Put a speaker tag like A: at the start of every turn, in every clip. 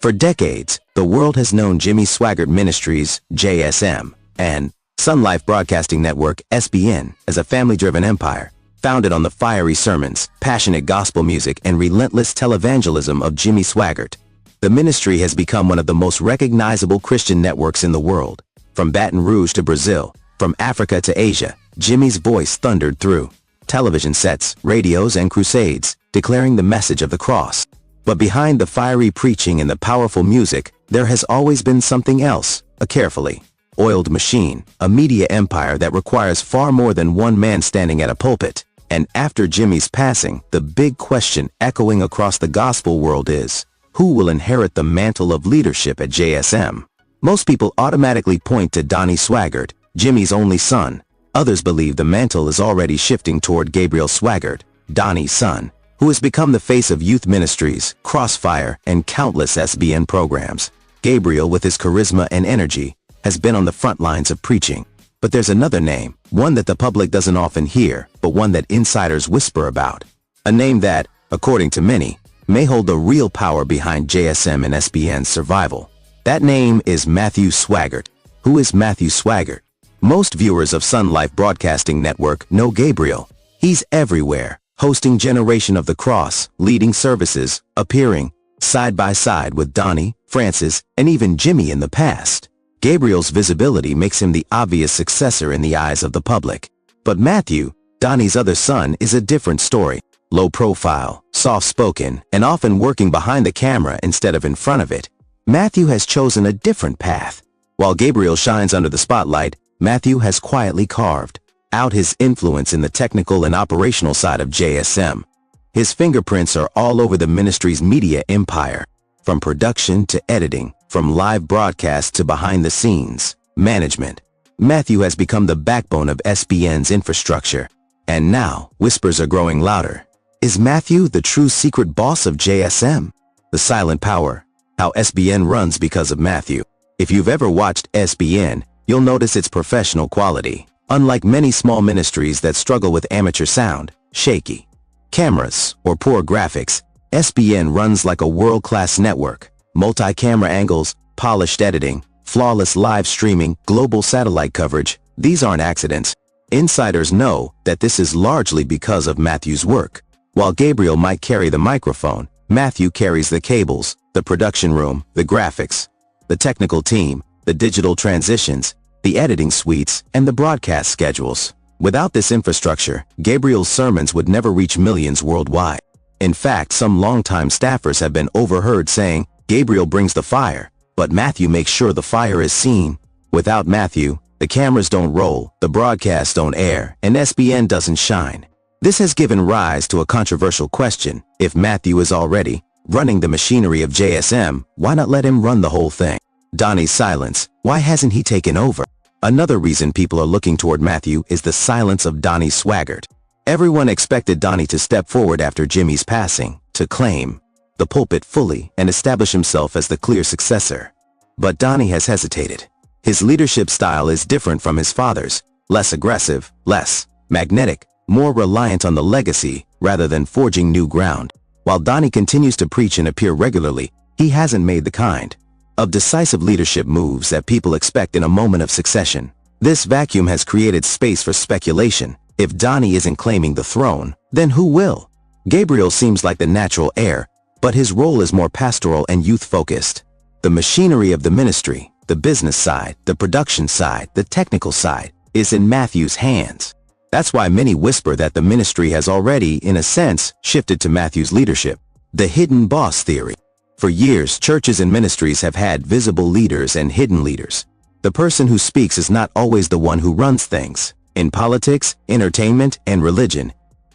A: For decades, the world has known Jimmy Swaggart Ministries, JSM, and Sun Life Broadcasting Network, SBN, as a family-driven empire, founded on the fiery sermons, passionate gospel music, and relentless televangelism of Jimmy Swaggart. The ministry has become one of the most recognizable Christian networks in the world. From Baton Rouge to Brazil, from Africa to Asia, Jimmy's voice thundered through television sets, radios, and crusades, declaring the message of the cross. But behind the fiery preaching and the powerful music, there has always been something else, a carefully oiled machine, a media empire that requires far more than one man standing at a pulpit. And after Jimmy's passing, the big question echoing across the gospel world is, who will inherit the mantle of leadership at JSM? Most people automatically point to Donnie Swaggart, Jimmy's only son. Others believe the mantle is already shifting toward Gabriel Swaggart, Donnie's son, who has become the face of youth ministries, Crossfire, and countless SBN programs. Gabriel, with his charisma and energy, has been on the front lines of preaching. But there's another name, one that the public doesn't often hear, but one that insiders whisper about. A name that, according to many, may hold the real power behind JSM and SBN's survival. That name is Matthew Swaggart. Who is Matthew Swaggart? Most viewers of Sun Life Broadcasting Network know Gabriel. He's everywhere, hosting Generation of the Cross, leading services, appearing side by side with Donnie, Francis, and even Jimmy in the past. Gabriel's visibility makes him the obvious successor in the eyes of the public. But Matthew, Donnie's other son, is a different story. Low profile, soft-spoken, and often working behind the camera instead of in front of it. Matthew has chosen a different path. While Gabriel shines under the spotlight, Matthew has quietly carved out his influence in the technical and operational side of JSM. His fingerprints are all over the ministry's media empire, from production to editing, from live broadcasts to behind-the-scenes management. Matthew has become the backbone of SBN's infrastructure. And now, whispers are growing louder. Is Matthew the true secret boss of JSM? The silent power. How SBN runs because of Matthew. If you've ever watched SBN, you'll notice its professional quality. Unlike many small ministries that struggle with amateur sound, shaky cameras, or poor graphics, SBN runs like a world-class network. Multi-camera angles, polished editing, flawless live streaming, global satellite coverage. These aren't accidents. Insiders know that this is largely because of Matthew's work. While Gabriel might carry the microphone, Matthew carries the cables, the production room, the graphics, the technical team, the digital transitions, the editing suites, and the broadcast schedules. Without this infrastructure, Gabriel's sermons would never reach millions worldwide. In fact, some longtime staffers have been overheard saying, Gabriel brings the fire, but Matthew makes sure the fire is seen. Without Matthew, the cameras don't roll, the broadcasts don't air, and SBN doesn't shine. This has given rise to a controversial question. If Matthew is already running the machinery of JSM, why not let him run the whole thing? Donnie's silence. Why hasn't he taken over? Another reason people are looking toward Matthew is the silence of Donnie Swaggart. Everyone expected Donnie to step forward after Jimmy's passing, to claim the pulpit fully and establish himself as the clear successor. But Donnie has hesitated. His leadership style is different from his father's, less aggressive, less magnetic, more reliant on the legacy rather than forging new ground. While Donnie continues to preach and appear regularly, he hasn't made the kind of decisive leadership moves that people expect in a moment of succession. This vacuum has created space for speculation. If Donnie isn't claiming the throne, then who will? Gabriel seems like the natural heir, but his role is more pastoral and youth-focused. The machinery of the ministry, the business side, the production side, the technical side, is in Matthew's hands. That's why many whisper that the ministry has already, in a sense, shifted to Matthew's leadership. The hidden boss theory. For years, churches and ministries have had visible leaders and hidden leaders. The person who speaks is not always the one who runs things. In politics, entertainment, and religion,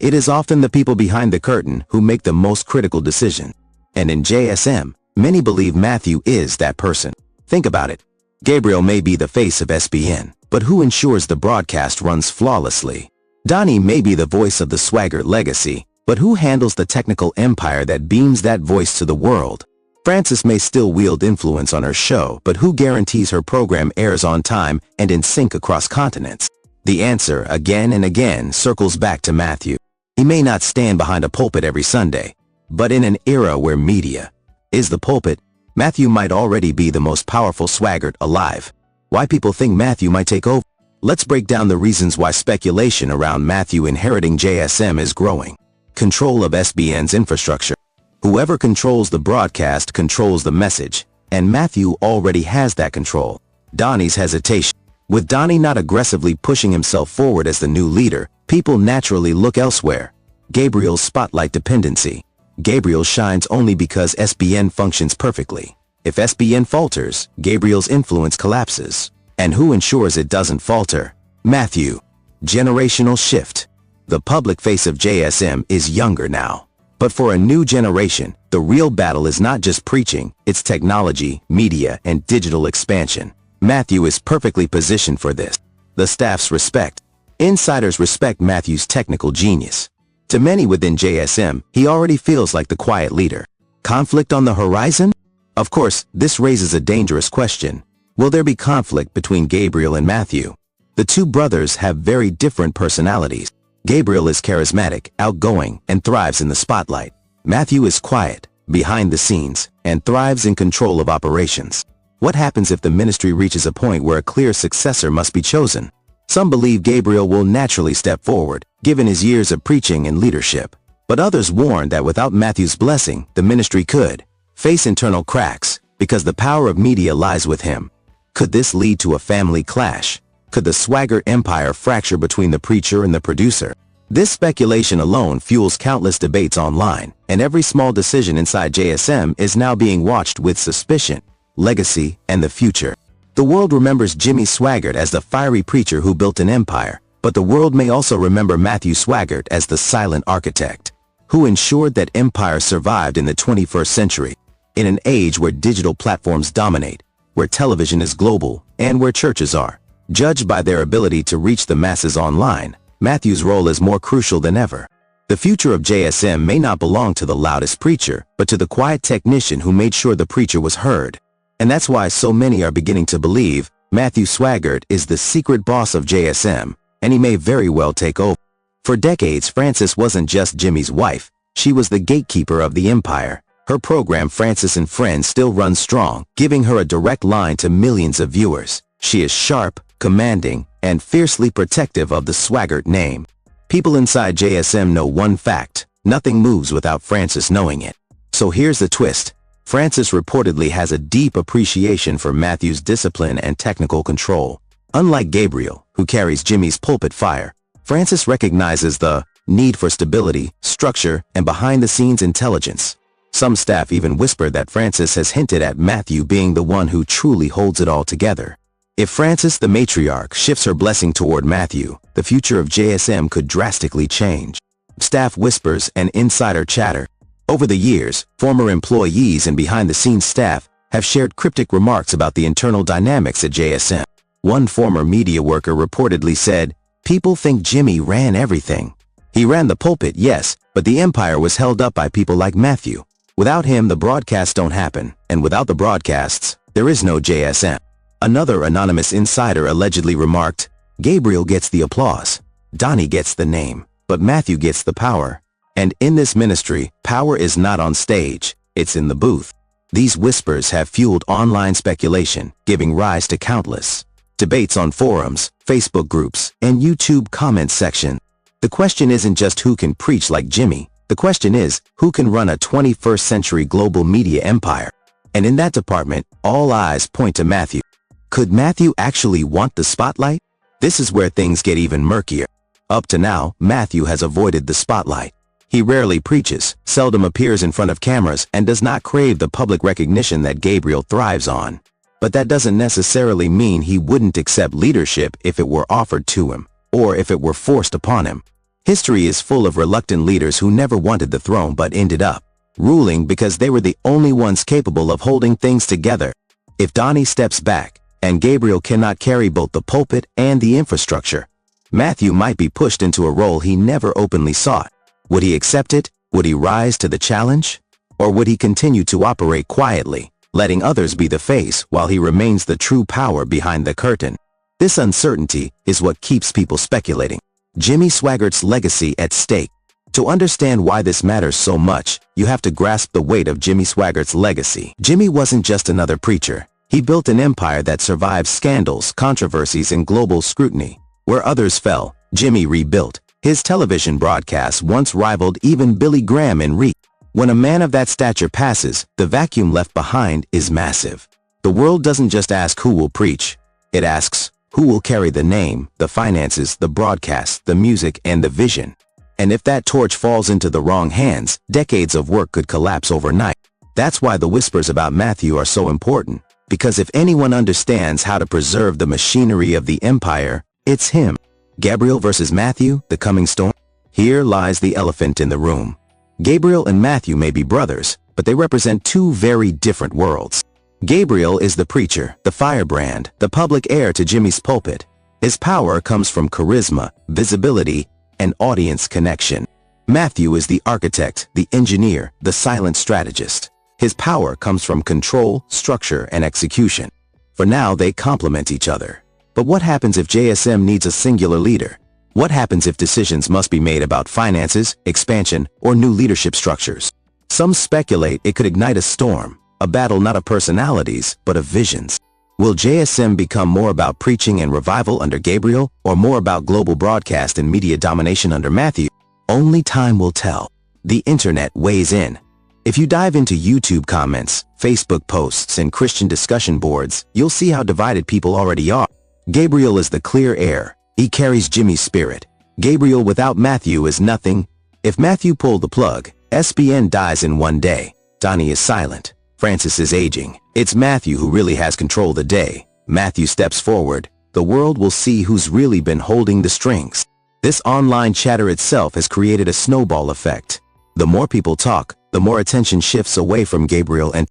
A: it is often the people behind the curtain who make the most critical decisions. And in JSM, many believe Matthew is that person. Think about it. Gabriel may be the face of SBN, but who ensures the broadcast runs flawlessly? Donnie may be the voice of the Swaggart legacy, but who handles the technical empire that beams that voice to the world? Francis may still wield influence on her show, but who guarantees her program airs on time and in sync across continents? The answer, again and again, circles back to Matthew. He may not stand behind a pulpit every Sunday, but in an era where media is the pulpit, Matthew might already be the most powerful Swaggart alive. Why people think Matthew might take over? Let's break down the reasons why speculation around Matthew inheriting JSM is growing. Control of SBN's infrastructure. Whoever controls the broadcast controls the message, and Matthew already has that control. Donnie's hesitation. With Donnie not aggressively pushing himself forward as the new leader, people naturally look elsewhere. Gabriel's spotlight dependency. Gabriel shines only because SBN functions perfectly. If SBN falters, Gabriel's influence collapses. And who ensures it doesn't falter? Matthew. Generational shift. The public face of JSM is younger now. But for a new generation, the real battle is not just preaching, it's technology, media, and digital expansion. Matthew is perfectly positioned for this. The staff's respect. Insiders respect Matthew's technical genius. To many within JSM, he already feels like the quiet leader. Conflict on the horizon? Of course, this raises a dangerous question. Will there be conflict between Gabriel and Matthew? The two brothers have very different personalities. Gabriel is charismatic, outgoing, and thrives in the spotlight. Matthew is quiet, behind the scenes, and thrives in control of operations. What happens if the ministry reaches a point where a clear successor must be chosen? Some believe Gabriel will naturally step forward, given his years of preaching and leadership. But others warn that without Matthew's blessing, the ministry could face internal cracks, because the power of media lies with him. Could this lead to a family clash? Could the Swaggart empire fracture between the preacher and the producer? This speculation alone fuels countless debates online, and every small decision inside JSM is now being watched with suspicion. Legacy and the future. The world remembers Jimmy Swaggart as the fiery preacher who built an empire, but the world may also remember Matthew Swaggart as the silent architect, who ensured that empire survived in the 21st century. In an age where digital platforms dominate, where television is global, and where churches are judged by their ability to reach the masses online, Matthew's role is more crucial than ever. The future of JSM may not belong to the loudest preacher, but to the quiet technician who made sure the preacher was heard. And that's why so many are beginning to believe Matthew Swaggart is the secret boss of JSM, and he may very well take over. For decades, Frances wasn't just Jimmy's wife, she was the gatekeeper of the empire. Her program Frances and Friends still runs strong, giving her a direct line to millions of viewers. She is sharp, commanding, and fiercely protective of the Swaggart name. People inside JSM know one fact: nothing moves without Frances knowing it. So here's the twist. Frances reportedly has a deep appreciation for Matthew's discipline and technical control. Unlike Gabriel, who carries Jimmy's pulpit fire, Frances recognizes the need for stability, structure, and behind-the-scenes intelligence. Some staff even whisper that Frances has hinted at Matthew being the one who truly holds it all together. If Frances, the matriarch, shifts her blessing toward Matthew, the future of JSM could drastically change. Staff whispers and insider chatter. Over the years, former employees and behind-the-scenes staff have shared cryptic remarks about the internal dynamics at JSM. One former media worker reportedly said, "People think Jimmy ran everything. He ran the pulpit, yes, but the empire was held up by people like Matthew. Without him, the broadcasts don't happen, and without the broadcasts, there is no JSM." Another anonymous insider allegedly remarked, "Gabriel gets the applause, Donnie gets the name, but Matthew gets the power. And in this ministry, power is not on stage, it's in the booth." These whispers have fueled online speculation, giving rise to countless debates on forums, Facebook groups, and YouTube comment sections. The question isn't just who can preach like Jimmy, the question is, who can run a 21st century global media empire? And in that department, all eyes point to Matthew. Could Matthew actually want the spotlight? This is where things get even murkier. Up to now, Matthew has avoided the spotlight. He rarely preaches, seldom appears in front of cameras, and does not crave the public recognition that Gabriel thrives on. But that doesn't necessarily mean he wouldn't accept leadership if it were offered to him, or if it were forced upon him. History is full of reluctant leaders who never wanted the throne but ended up ruling because they were the only ones capable of holding things together. If Donnie steps back, and Gabriel cannot carry both the pulpit and the infrastructure, Matthew might be pushed into a role he never openly sought. Would he accept it? Would he rise to the challenge? Or would he continue to operate quietly, letting others be the face while he remains the true power behind the curtain? This uncertainty is what keeps people speculating. Jimmy Swaggart's legacy at stake. To understand why this matters so much, you have to grasp the weight of Jimmy Swaggart's legacy. Jimmy wasn't just another preacher. He built an empire that survived scandals, controversies, and global scrutiny. Where others fell, Jimmy rebuilt. His television broadcasts once rivaled even Billy Graham in reach. When a man of that stature passes, the vacuum left behind is massive. The world doesn't just ask who will preach. It asks, who will carry the name, the finances, the broadcast, the music, and the vision? And if that torch falls into the wrong hands, decades of work could collapse overnight. That's why the whispers about Matthew are so important. Because if anyone understands how to preserve the machinery of the empire, it's him. Gabriel versus Matthew, the coming storm? Here lies the elephant in the room. Gabriel and Matthew may be brothers, but they represent two very different worlds. Gabriel is the preacher, the firebrand, the public heir to Jimmy's pulpit. His power comes from charisma, visibility, and audience connection. Matthew is the architect, the engineer, the silent strategist. His power comes from control, structure, and execution. For now, they complement each other. But what happens if JSM needs a singular leader? What happens if decisions must be made about finances, expansion, or new leadership structures? Some speculate it could ignite a storm, a battle not of personalities, but of visions. Will JSM become more about preaching and revival under Gabriel, or more about global broadcast and media domination under Matthew? Only time will tell. The internet weighs in. If you dive into YouTube comments, Facebook posts, and Christian discussion boards, you'll see how divided people already are. Gabriel is the clear heir. He carries Jimmy's spirit. Gabriel without Matthew is nothing. If Matthew pulled the plug, SBN dies in one day. Donnie is silent. Francis is aging. It's Matthew who really has control the day. Matthew steps forward. The world will see who's really been holding the strings. This online chatter itself has created a snowball effect. The more people talk, the more attention shifts away from Gabriel and